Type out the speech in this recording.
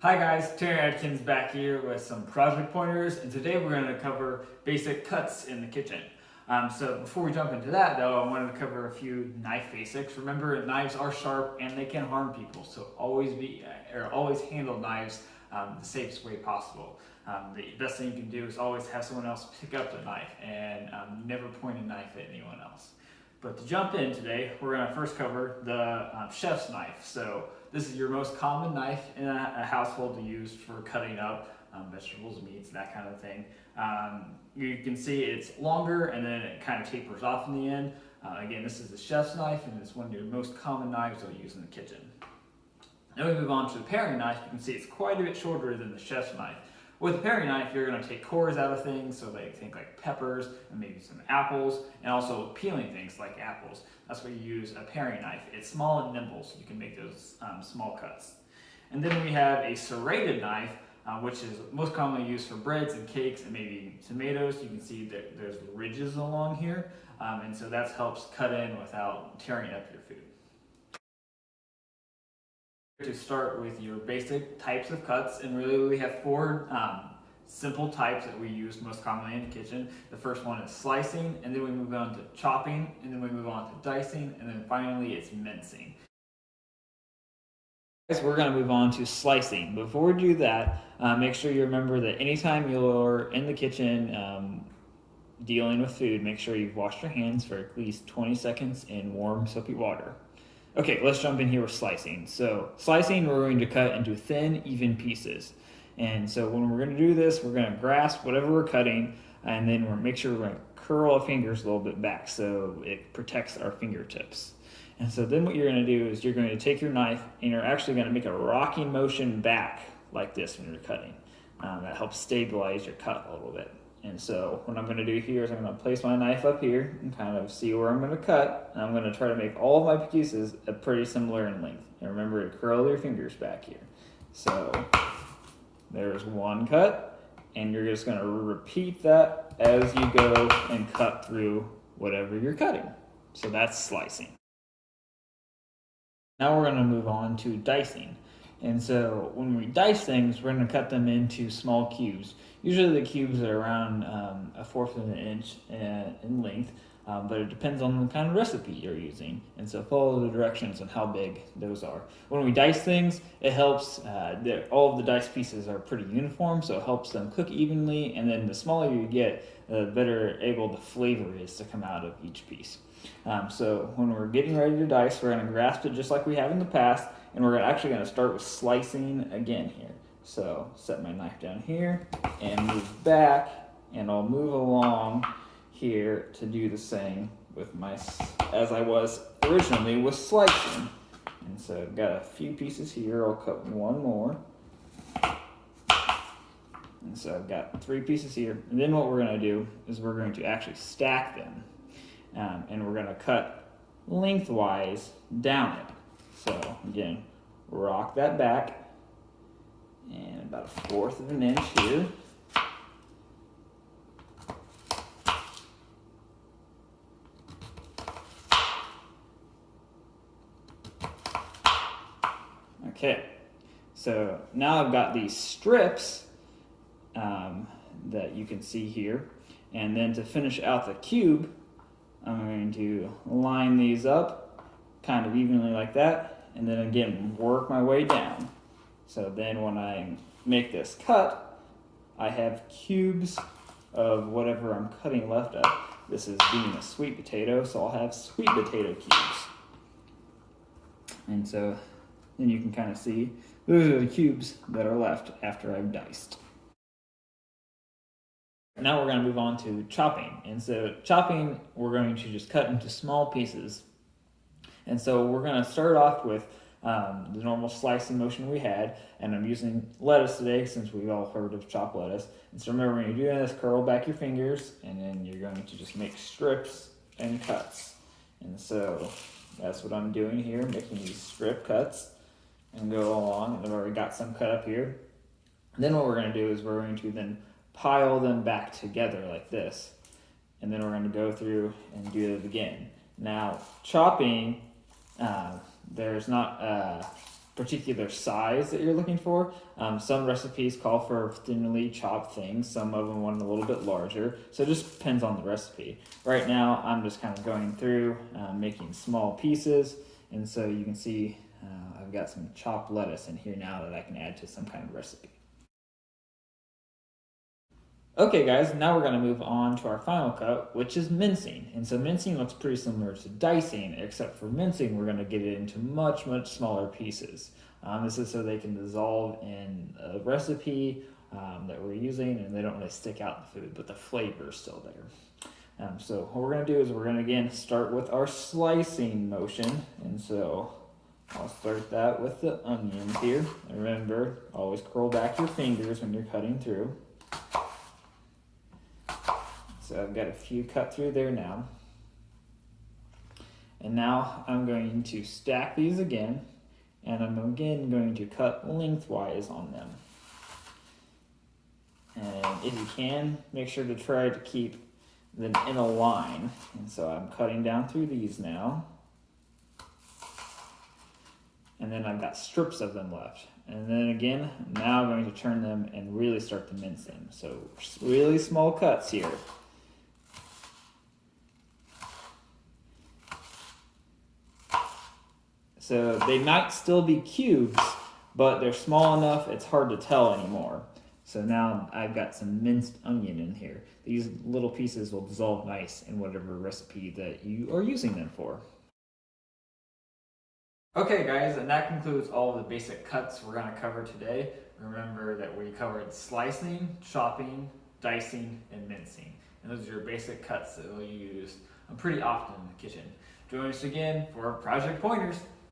Hi guys, Terry Adkins back here with some project pointers, and today we're going to cover basic cuts in the kitchen. So before we jump into that though, I wanted to cover a few knife basics. Remember, knives are sharp and they can harm people, so always handle knives the safest way possible. The best thing you can do is always have someone else pick up the knife and never point a knife at anyone else. But to jump in today, we're going to first cover the chef's knife. So this is your most common knife in a household to use for cutting up vegetables, meats, that kind of thing. You can see it's longer and then it kind of tapers off in the end. Again, this is the chef's knife and it's one of your most common knives you'll use in the kitchen. Then we move on to the paring knife. You can see it's quite a bit shorter than the chef's knife. With a paring knife, you're going to take cores out of things, so they think like peppers and maybe some apples, and also peeling things like apples. That's where you use a paring knife. It's small and nimble, so you can make those small cuts. And then we have a serrated knife, which is most commonly used for breads and cakes and maybe tomatoes. You can see that there's ridges along here, and so that helps cut in without tearing up your food. To start with your basic types of cuts, and really we have four simple types that we use most commonly in the kitchen. The first one is slicing, and then we move on to chopping, and then we move on to dicing, and then finally it's mincing. We're going to move on to slicing. Before we do that, make sure you remember that anytime you're in the kitchen dealing with food, make sure you've washed your hands for at least 20 seconds in warm soapy water. Okay, let's jump in here with slicing. So slicing, we're going to cut into thin, even pieces. And so when we're going to do this, we're going to grasp whatever we're cutting, and then we're make sure we're going to curl our fingers a little bit back so it protects our fingertips. And so then what you're going to do is you're going to take your knife and you're actually going to make a rocking motion back like this when you're cutting. That helps stabilize your cut a little bit. And so what I'm going to do here is I'm going to place my knife up here and kind of see where I'm going to cut. And I'm going to try to make all of my pieces pretty similar in length. And remember to curl your fingers back here. So there's one cut, and you're just going to repeat that as you go and cut through whatever you're cutting. So that's slicing. Now we're going to move on to dicing. And so when we dice things, we're going to cut them into small cubes. Usually the cubes are around 1/4 of an inch in length, but it depends on the kind of recipe you're using. And so follow the directions on how big those are. When we dice things, it helps, all of the dice pieces are pretty uniform, so it helps them cook evenly, and then the smaller you get, the better able the flavor is to come out of each piece. So when we're getting ready to dice, we're going to grasp it just like we have in the past, and we're actually going to start with slicing again here. So set my knife down here and move back, and I'll move along here to do the same with as I was originally with slicing. And so I've got a few pieces here. I'll cut one more. And so I've got 3 pieces here. And then what we're going to do is we're going to actually stack them. And we're going to cut lengthwise down it. So again, rock that back, and about 1/4 of an inch here. Okay, so now I've got these strips that you can see here, and then to finish out the cube, I'm going to line these up kind of evenly like that, and then again work my way down. So then when I make this cut, I have cubes of whatever I'm cutting left of. This is being a sweet potato, so I'll have sweet potato cubes. And so then you can kind of see those are the cubes that are left after I've diced. Now we're going to move on to chopping. And so chopping, we're going to just cut into small pieces. And so we're going to start off with the normal slicing motion we had, and I'm using lettuce today since we've all heard of chopped lettuce. And so remember, when you're doing this, curl back your fingers, and then you're going to just make strips and cuts. And so that's what I'm doing here, making these strip cuts and go along. And I've already got some cut up here. And then what we're going to do is we're going to then pile them back together like this, and then we're going to go through and do it again. Now chopping, there's not particular size that you're looking for. Some recipes call for thinly chopped things, some of them want a little bit larger, so it just depends on the recipe. Right now I'm just kind of going through making small pieces, and so you can see I've got some chopped lettuce in here now that I can add to some kind of recipe. Okay guys, now we're going to move on to our final cut, which is mincing. And so mincing looks pretty similar to dicing, except for mincing we're going to get it into much smaller pieces. This is so they can dissolve in a recipe that we're using, and they don't really stick out in the food, but the flavor is still there. So what we're going to do is we're going to again start with our slicing motion. And so I'll start that with the onions here. And remember, always curl back your fingers when you're cutting through. So I've got a few cut through there now. And now I'm going to stack these again, and I'm again going to cut lengthwise on them. And if you can, make sure to try to keep them in a line. And so I'm cutting down through these now. And then I've got strips of them left. And then again, now I'm going to turn them and really start to mince them. So really small cuts here. So they might still be cubes, but they're small enough it's hard to tell anymore. So now I've got some minced onion in here. These little pieces will dissolve nice in whatever recipe that you are using them for. Okay guys, and that concludes all of the basic cuts we're going to cover today. Remember that we covered slicing, chopping, dicing, and mincing. And those are your basic cuts that we'll use pretty often in the kitchen. Join us again for Project Pointers.